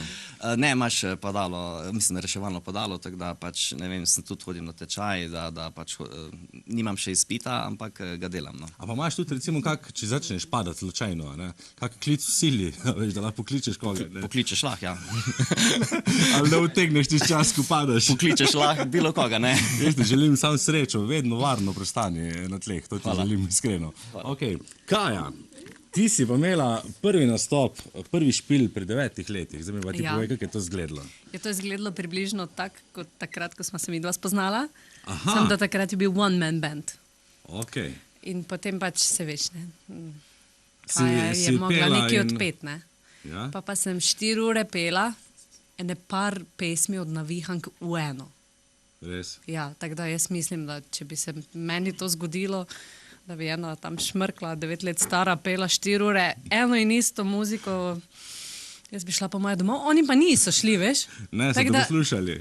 Ne, imaš padalo, mislim, reševalno padalo, tako da pač, ne vem, sem tudi hodim na tečaj, da pač nimam še izpita, ampak ga delam, no. A pa imaš tudi recimo če začneš padati slučajno, ne, kak klic v sili, veš, da lahko pokličeš koga, ne. Pokličeš lahko, ja. Ali ne utegneš tisti čas, ko padaš. Pokličeš lahko bilo koga, ne. Veste, želim samo srečo, vedno varno prestanje na tleh, to ti želim iskreno. Ok, Kaja. Ti si pa imela prvi nastop, prvi špil pri 9 letih. Zdaj mi pa ti povej, kako je to izgledalo. Je to izgledalo približno tako, kot takrat, ko smo se midva spoznala. Samo da takrat je bil one-man band. Ok. In potem pač se veš, ne. Kaja je mogla nekaj odpet, ne. Ja? Pa sem 4 ure pela, ene par pesmi od Navihank v eno. Res? Ja, tako da jaz mislim, da če bi se meni to zgodilo, da bi ena tam šmrkla, 9 let stara, pela 4 ure, eno in isto muziko, jaz bi šla po moje domov, oni pa niso šli, veš? Ne, so to poslušali.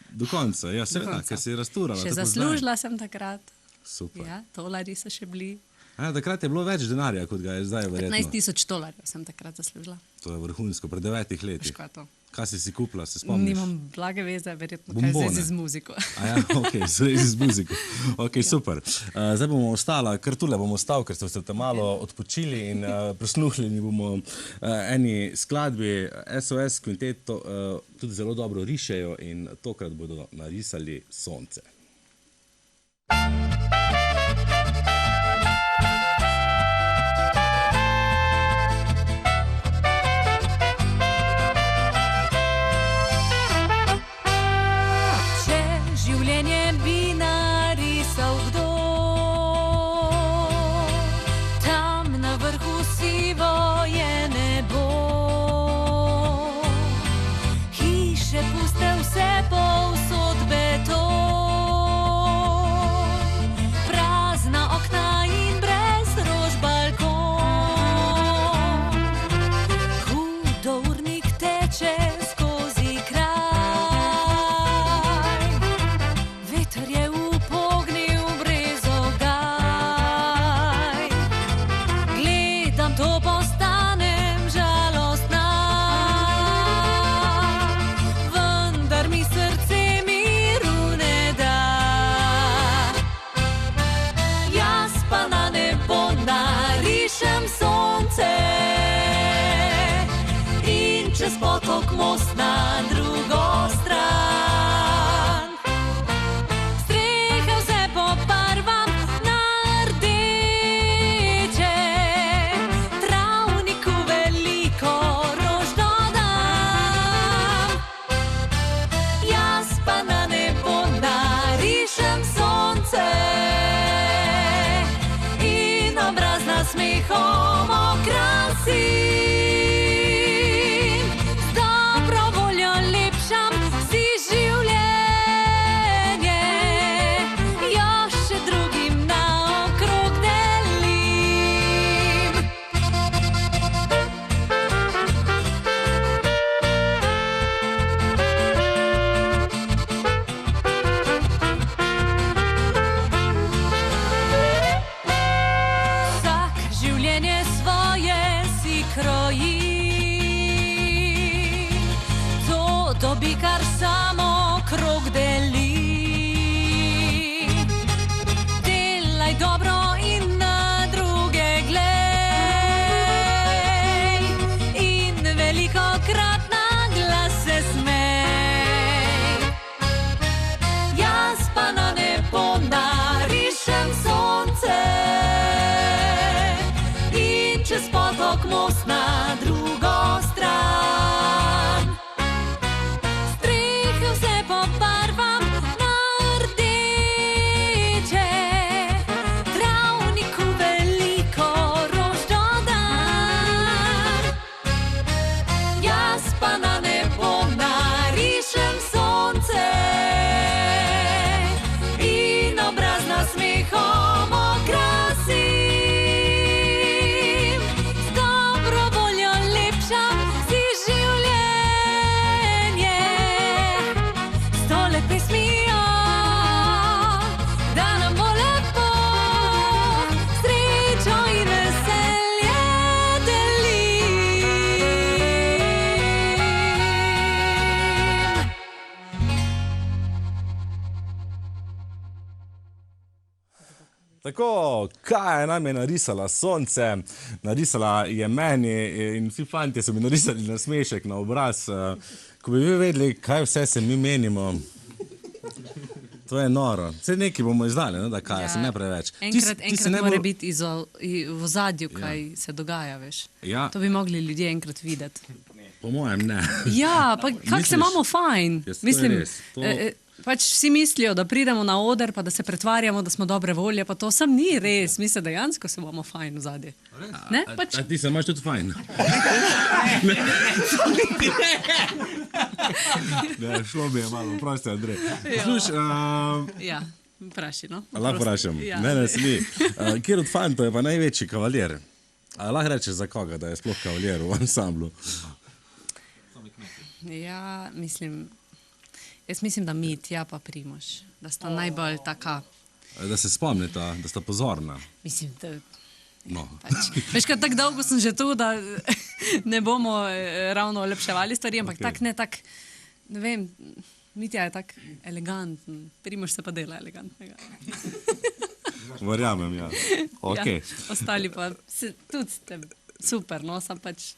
Do konca, ja, seveda, ker si rasturala. Še zaslužila sem takrat. Super. Ja, $, so še bili. Takrat je bilo več denarja, kot ga je zdaj verjetno. $15,000 sem takrat zaslužila. To je vrhunsko, pri 9 letih. Veš, kaj je to? Kaj si kupila, se spomniš? Nimam blage veze, verjetno kaj zvezi z muziko. A ja, ok, zvezi z muziko. Ok, super. Zdaj bomo ostala, kar tule bomo ostali, ker ste te malo odpočili in prisluhnili bomo eni skladbi SOS Kvinteto, tudi zelo dobro rišejo in tokrat bodo narisali sonce. Smehom okrasim, z dobro voljo Tako, Kaja nam je narisala sonce, narisala je meni in vsi fantje so mi narisali nasmešek na obraz. Ko bi vi vedeli, kaj vse se mi menimo, to je noro. Vse nekaj bomo izdali, da Kaja, sem ne preveč. Enkrat mora biti v ozadju, kaj se dogaja, veš. Ja. To bi mogli ljudje enkrat videti. Po mojem ne. Ja, pa kako se imamo fajn. Ja, to je Mislim, res, to- pač vsi mislijo, da pridemo na oder, pa da se pretvarjamo, da smo dobre volje, pa to sam ni res. Mi se dejansko se imamo fajn v zadnji. Ne? Pač, A ti se imaš tudi fajn? Ne, šlo bi je malo, prosti, Andrej. Sluš, ja, vpraši, no. lahko vprašam. Ja. Ne, smij. Kjer od fantov je pa največji kavaljer? A lahko rečeš za koga, da je sploh kavaljer v ansamblu? Ja, jaz mislim, da Mitja pa Primož, da sta najbolj taka, Da se spomnita, da sta pozorna. mislim, da No. pač. Veš, kaj tako dolgo sem že tu, da ne bomo ravno olepševali stvari, ampak Ok. ne vem, Mitja je tak eleganten, Primož se pa dela elegantnega. Verjamem, ja. Okay. Ja, ostali pa tudi ste super, no, sam pač.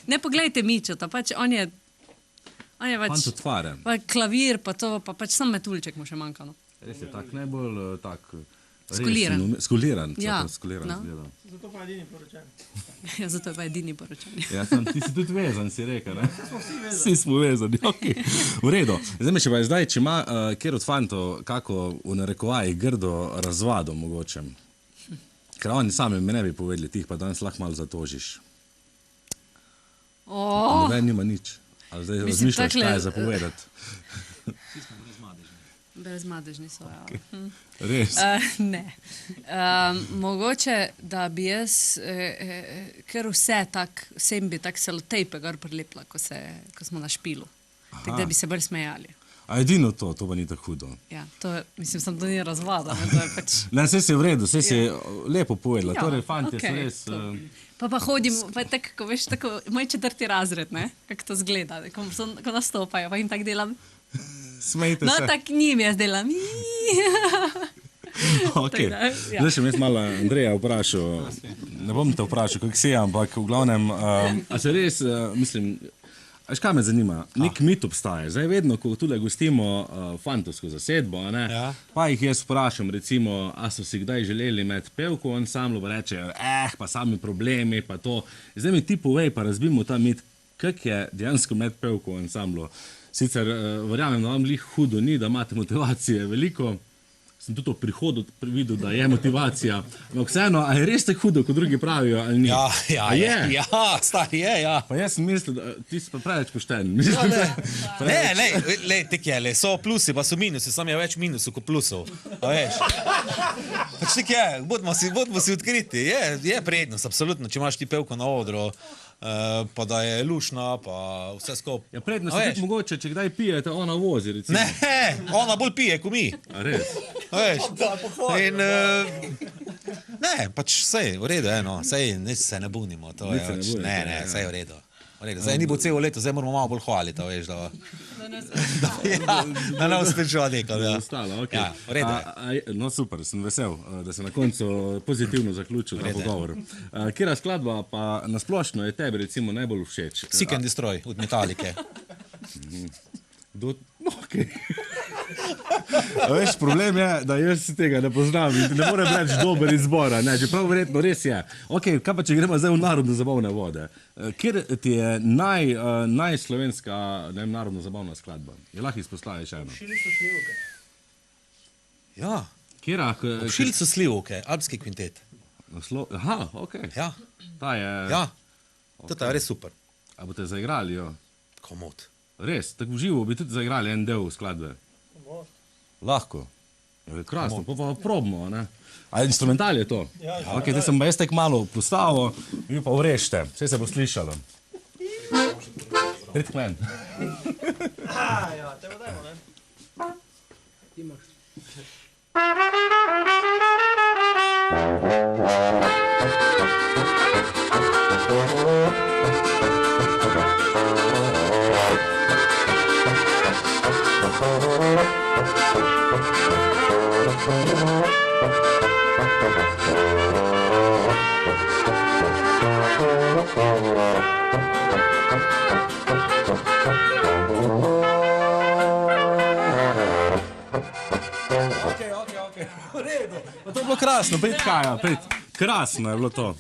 Ne poglejte Mičota, pač on je pač, Fant otvaren. pa klavir, pa to, pa pač sam metulček mu še manjka, no. Res je tak najbolj tak... Skuliran. Skuliran. Ja, Skuliran no. izgleda. Zato pa edini poročen. Ja, zato je pa edini poročen. Ja, ti si tudi vezan, si rekel, ne? Vsi smo vezani, okej. V redu. Zdaj me še pa zdaj, če ima kjer od fantov kako v narekovaji grdo razvado mogoče. Ker oni sami mi ne bi povedali, ti jih pa danes lahko malo zatožiš. Noben nima nič. Ali zdaj Mislim, razmišljaš, takle, kaj je zapovedati? Brezmadežni so, ja. Res. Ne. Mogoče, da bi jaz kar vse tak, vsem bi tak selotejpe gor prilepla, ko smo na špilu. Tak, da bi se bolj smejali. A edino to pa ni tako hudo. Ja, to je, mislim, sem to ni razvada, ne, to je pač... Ne, vse si v redu, vse si lepo povedala. Ja, Torej, fantje so okej, res... Pa hodim, pa tako, ko veš, tako, moj 4. razred, ne, kako to zgleda, ko nastopajo, pa jim tako delam, Smejte no se. tako njim jaz delam, Okay. Tako da, ja. Zdaj še malo Andreja vprašal. Ne bom te vprašal, kako si je, ampak v glavnem, a se res, mislim, veš kaj me zanima, nek mit obstaja. Zdaj vedno, ko tule gostimo fantovsko zasedbo, a ne, Ja. pa jih jaz vprašam, recimo, a so si kdaj želeli med pevko v ansamblu, pa rečejo, pa sami problemi, pa to. Zdaj mi ti povej, pa razbimo ta mit, kak je dejansko med pevko v ansamblu. Sicer verjamem, da vam lih hudo ni, da imate motivacije veliko. Sem tudi v prihodu videl, da je motivacija. Ampak vseeno, a je res tako hudo, kot drugi pravijo, ali ni? Ja, A je? ja, stari je, ja. Pa jaz sem mislil, da ti si pa preveč pošten. Ne, tek je, so plusi, pa so minusi, sam je več minusov kot plusov. A veš? Pač tek je, bodimo si odkriti, je prednost, absolutno, če imaš ti pevko na odru, pa da je lušna, pa vse skupaj. Ja, prednost A je veš? tudi mogoče, če kdaj pijete, ona vozi, recimo. Ne, ona bolj pije, kot mi. A res? A veš? In, ne, pač sej, v redu, no, sej, se ne bunimo, to je, Nič se ne pač, bunite, ne, ja. sej v redu. Zdaj ni bo celo leto, zdaj moramo malo bolj hvaliti, a veš, da ne uspečeva nekaj. Ja. Ostalo, okay. Ja, v redu je. No super, sem vesel, da se na koncu pozitivno zaključil ta redu je. pogovor. Kjera skladba pa nasplošno je tebi recimo najbolj všeč? Seek and Destroy od Metalike. Okay. Veš, problem je, da jaz tega ne poznam in ne morem reči dober izbor, ne, čeprav verjetno res je. Ok, kaj pa če gremo zdaj v narodno zabavne vode? Kjer ti je najslovenska narodno zabavna skladba? Je lahko izpostaviš eno? Ja, Kjera? Šilico slivovke, alpski kvintet. Aha, ok. Ja, Ta je... ja, to je res super. A boste zaigrali jo? Komod. Res, tako v živo bi tudi zaigrali en del skladbe. Lahko. Je krasno, pa probamo, ne? A instrumental je to? Ja. Ok, zdaj sem pa jaz tek malo postavil, vi pa vrešte, vse se bo slišalo. Prid k meni. Ja, tebe dajmo, ne? Ti imaš. V redu. Pa to je bilo krasno, pet Kaja, pet. Krasno je bilo to.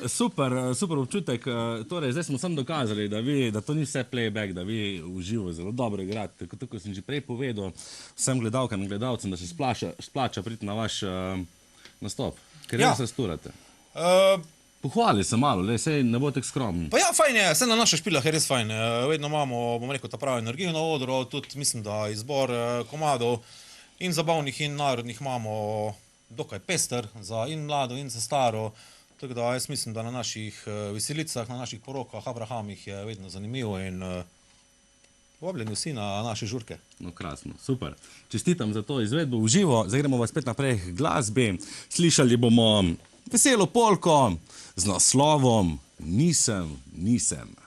Super občutek. Torej, zdaj smo samo dokazali, da to ni vse playback, da vi v živo zelo dobro igrate. Tako sem že prej povedal vsem gledalkam in gledalcem, da se splača priti na vaš nastop. Ker res rasturate. Pohvali se malo, sej ne bo tako skromni. Pa ja, fajn je, vse na naših špilah je res fajn. Vedno imamo, bom rekel, ta pravi energijo na odru, tudi mislim, da izbor komadov in zabavnih in narodnih imamo dokaj pester, za in mlado in za staro. Tako da jaz mislim, da na naših veselicah, na naših porokah, abrahamih je vedno zanimivo in povabljeni vsi na naše žurke. No, krasno, super. Čestitam za to izvedbo v živo. Zdaj gremo vas spet naprej k glasbi. Slišali bomo veselo polko z naslovom Nisem, nisem.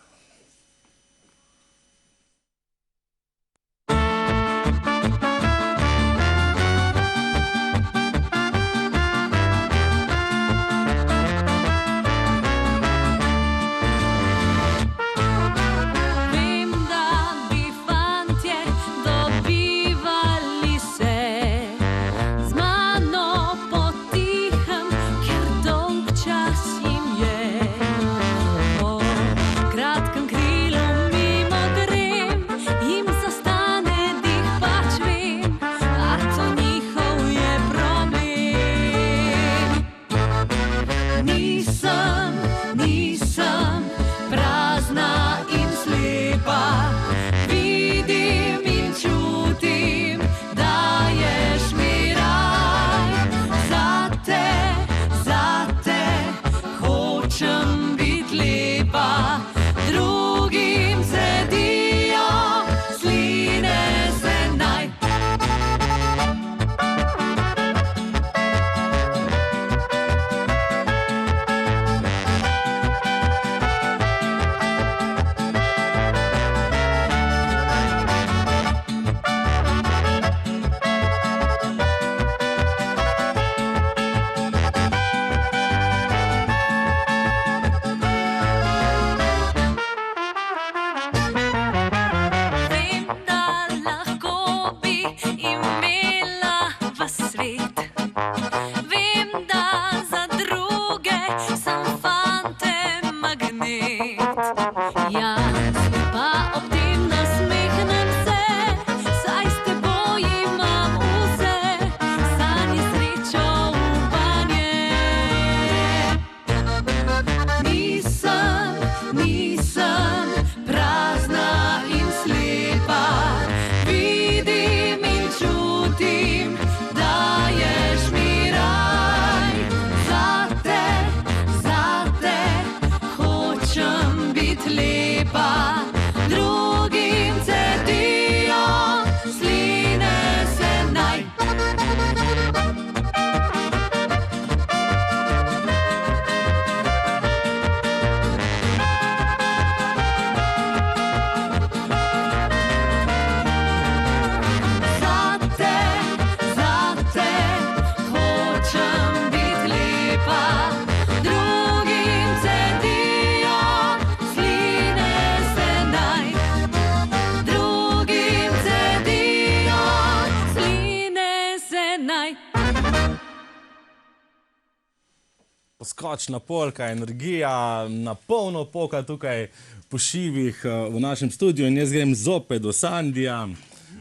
Poskočna polka, energija, na polno poka tukaj po šivih v našem studiu in jaz grem zopet do Sandija,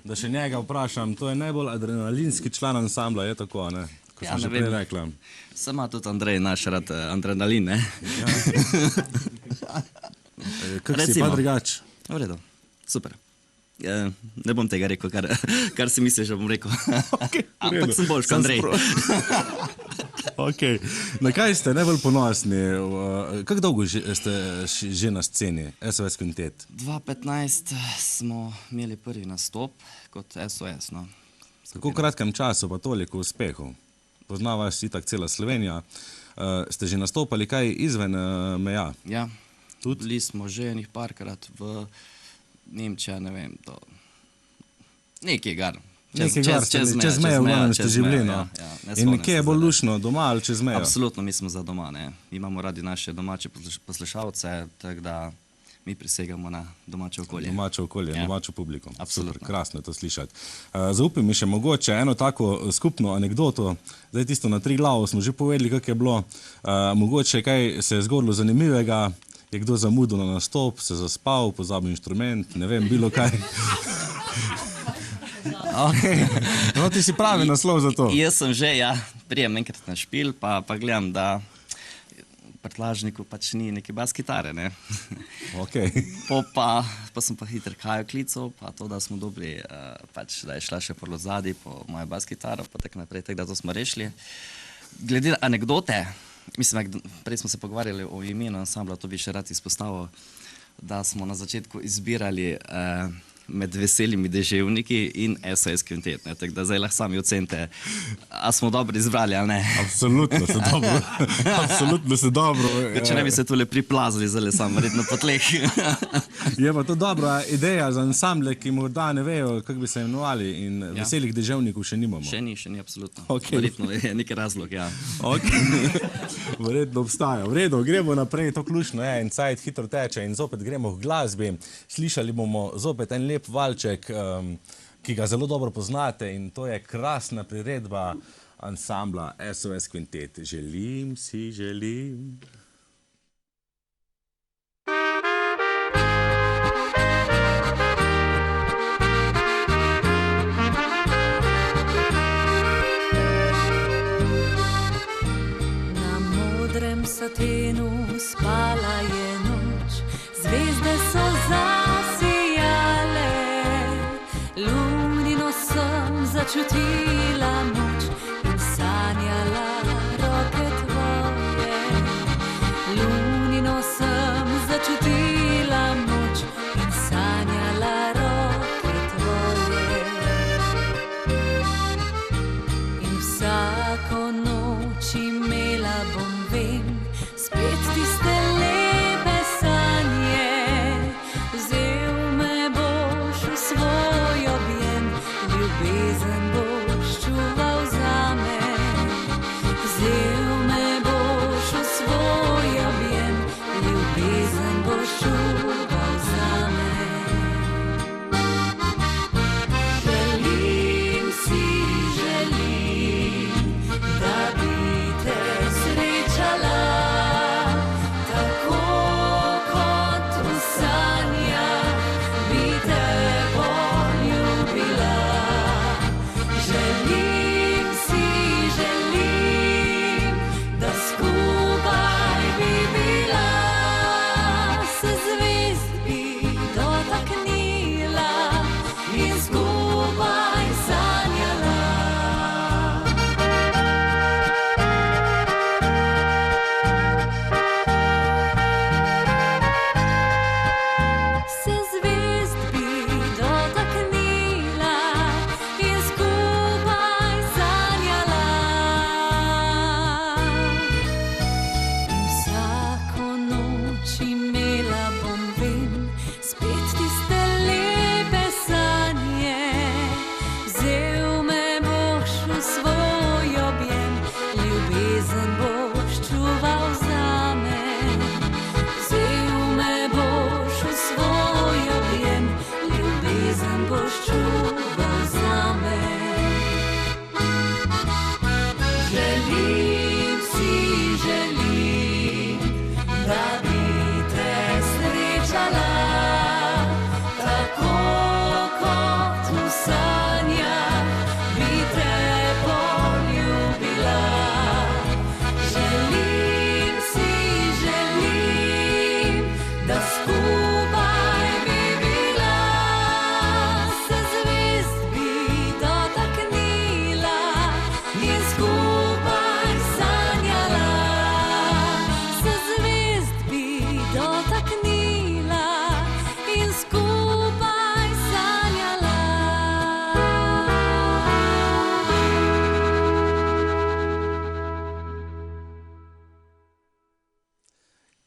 da še njega vprašam. To je najbolj adrenalinski član ansambla, je tako, ne? Ko sem že prej rekla. Sama tudi Andrej naš rad adrenalin, ne? Kak si pa drugač? V redu, super. Ne bom tega rekel, kar si misliš, da bom rekel. Ampak sem boljš, Andrej. Na kaj ste najbolj ponosni? Kako dolgo ste že na sceni SOS Kvintet? 2015 smo imeli prvi nastop kot SOS. V tako kratkem času pa toliko uspehov. Pozna vas itak cela Slovenija. Ste že nastopali kaj izven meja? Ja, bili smo že enih parkrat v Nemčija, ne vem, to Nekaj gar. Nekaj gor ste bili, čez mejo, v glavnem ste že bili, no. In kje je bolj lušno, doma ali čez mejo? Absolutno, mi smo za doma, ne. Imamo radi naše domače poslušalce, tako da mi prisegamo na domače okolje. Domače okolje, domačo publiko. Absolutno. Super, krasno je to slišati. Zaupaj mi še mogoče eno tako skupno anekdoto, zdaj tisto na 3 glavo smo že povedali, kako je bilo, mogoče kaj se je zgodilo zanimivega, je kdo zamudil na nastop, se zaspal, pozabil inštrument, ne vem, bilo kaj. Okay. No, ti si pravi naslov za to. Jaz sem že, ja, prijem enkrat na špil, pa gledam, da prtlažniku pač ni neke bas kitare, ne. Okay. Pa sem pa hitro Kajo klical, pa to, da smo dobili, pač, da je šla še prvo zadnji po mojo bas kitaro, pa tako naprej, tako da to smo rešili. Glede anekdote, mislim, prej smo se pogovarjali o imenu ansambla, to bi še rad izpostavil, da smo na začetku izbirali med Veselimi deževniki in SOS Kvintet, ne, tako da zdaj lahko sami ocenite, a smo dobro izbrali ali ne. Absolutno se dobro, absolutno se dobro. Če ne bi se tule priplazili, zdaj sam verjetno po tleh. Je pa to dobra ideja za ansamble, ki morda ne vejo, kako bi se imenovali in Veselih deževnikov še nimamo. Še ni, absolutno. Okay. Verjetno je neki razlog, ja. Okay. Verjetno obstaja. V redu, gremo naprej, to ključno je, in cajt hitro teče in zopet gremo v glasbi. Slišali bomo zopet en lep valček, ki ga zelo dobro poznate, in to je krasna priredba ansambla SOS Kvintet. Želim si, želim. Na modrem satenu spala je noč, zvezde so zasijale, lunino sem začutila moč in sanjala roke tvoje. Lunino sem začutila moč in sanjala roke tvoje. In vsako noč imela bom, vem, spet tiste lepe sanje. Vzel me boš v svoj objem, ljubezen boš čuval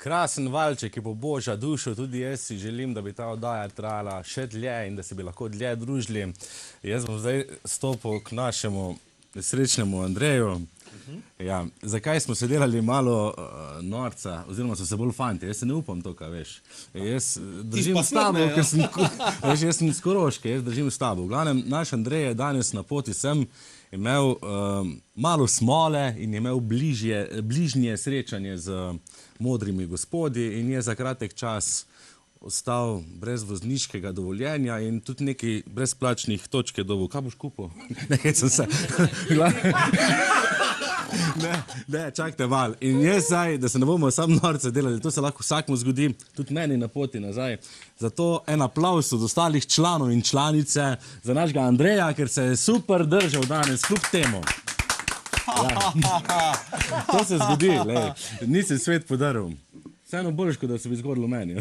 Krasen valček, ki bo božja dušo, tudi jaz si želim, da bi ta oddaja trajala še dlje in da se bi lahko dlje družili. Jaz bom zdaj stopil k našemu srečnemu Andreju. Ja, zakaj smo se delali malo norca, oziroma so se bolj fanti, jaz se ne upam to, kaj veš. Jaz držim s tabo, ker sem, veš, jaz sem iz Koroške, jaz držim s tabo. V glavnem, naš Andrej je danes na poti sem imel malo smole in je imel bližnje srečanje z modrimi gospodi in je za kratek čas ostal brez vozniškega dovoljenja in tudi nekaj brezplačnih točke dobil. Kaj boš kupil? Nekaj sem se... Ne, čakajte mal. In jaz zdaj, da se ne bomo sam norce delali, to se lahko vsakmu zgodi, tudi meni na poti nazaj. Zato en aplavz od ostalih članov in članice za našega Andreja, ker se je super držal danes, kljub temu. Ja. To se zgodi, lej. Nisem svet podaril. Vseeno boljš, kot da se bi zgodilo meni.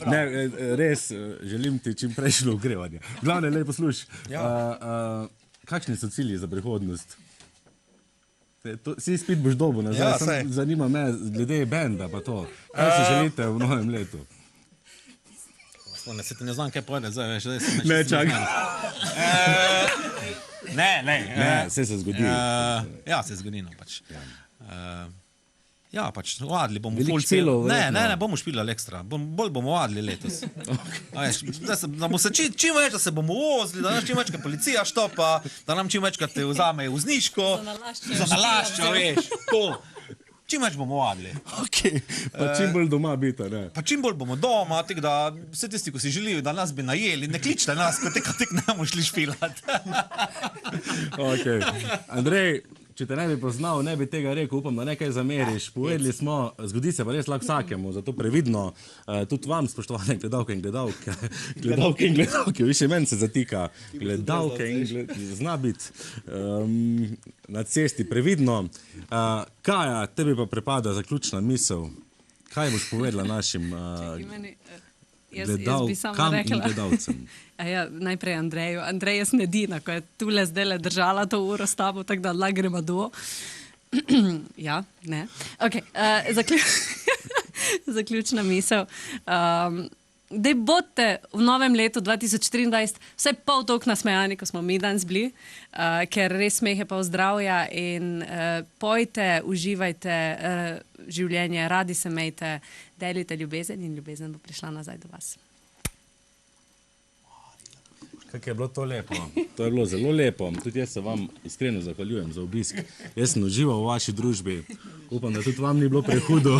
Ne, res želim ti čim prejšnjo ogrevanje. Glavne, lej, posluš, kakšni so cilji za prihodnost? Si spet boš dobil nazaj, zanima me glede benda pa to. Kaj si želite v novem letu? Se ti ne znam, kaj povedati zdaj, veš, zdaj se me Ne, čakaj. Ne, vse se zgodi. Ja, se zgodi, no, pač. Ja, pač, vadili bomo. Veliko cilov, ne, bomo špilali ekstra. Bolj bomo vadili letos. Da bomo se čim več, da se bomo vozili, da nam čim več, kad policija štopa, da nam čim več, kad te vzame vzniško. Za nalaščo, veš, to. Čim več bomo vadili. Ok, pa čim bolj doma biti, ne? Pa čim bolj bomo doma, tako da vse tisti, ko si želijo, da nas bi najeli, ne kličite nas, ko tek ne bomo šli špilati. Ok. Andrej, če te ne bi poznal, ne bi tega rekel, upam, da nekaj zameriš. Povedali smo, zgodi se pa res lahko vsakemu, zato previdno, tudi vam, spoštovane gledalke in gledalke, više meni se zatika, gledalke in zna biti na cesti previdno. Kaja, tebi pa prepada zaključna misel. Kaj boš povedala našim gledalkam in gledalcem? Ja, najprej Andreju. Andrej je snedina, ko je tule zdaj držala to uro s tabo, tako da lahko gremo do. Ja, ne. Ok, zaključna misel. Dej bodite v novem letu 2023 vsaj pol toliko nasmejani, ko smo mi danes bili, ker res smehe pa zdravja in pojte, uživajte življenje, radi se mejte, delite ljubezen in ljubezen bo prišla nazaj do vas. Kako je bilo to lepo? To je bilo zelo lepo. Tudi jaz se vam iskreno zahvaljujem za obisk. Jaz sem užival v vaši družbi. Upam, da tudi vam ni bilo prehudo.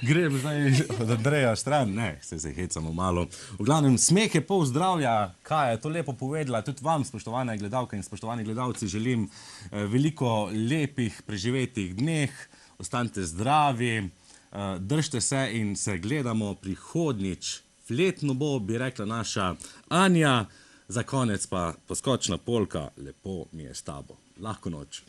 Grem zdaj od Andreja stran. Ne, se hecamo malo. V glavnem, smeh je pol zdravja. Kaj je to lepo povedala? Tudi vam, spoštovane gledalke in spoštovani gledalci, želim veliko lepih preživetih dneh. Ostanite zdravi, držite se in se gledamo prihodnjič. Fletno bo, bi rekla naša Anja, za konec pa poskočna polka, lepo mi je s tabo. Lahko noč.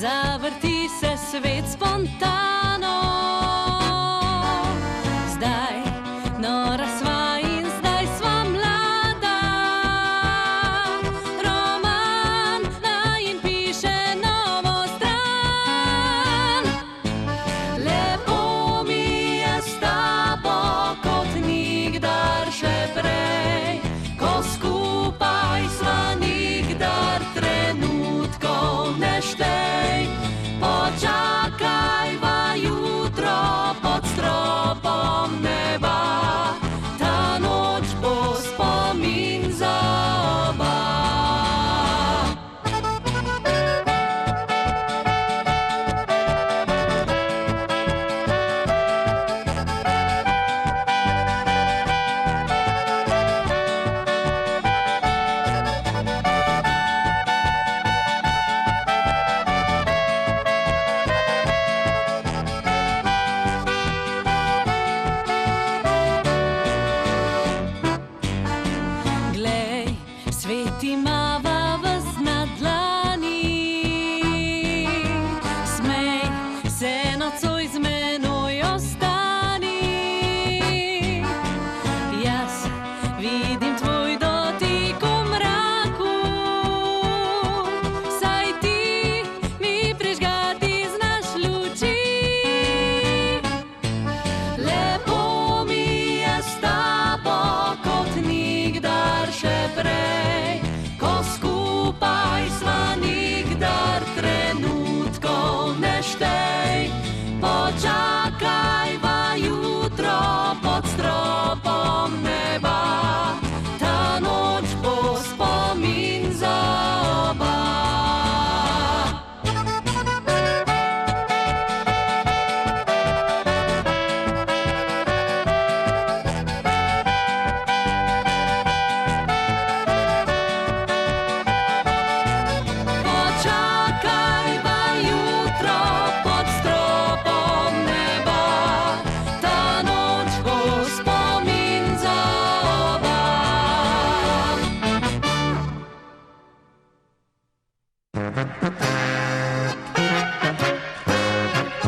Zavrti se svet spontano, zdaj nora sva in zdaj sva mlada. Roman najin piše novo stran. Lepo mi je s tabo kot nikdar še prej, ko skupaj sva nikdar trenutkov ne štej. Počakaj, vaj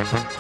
Thank you.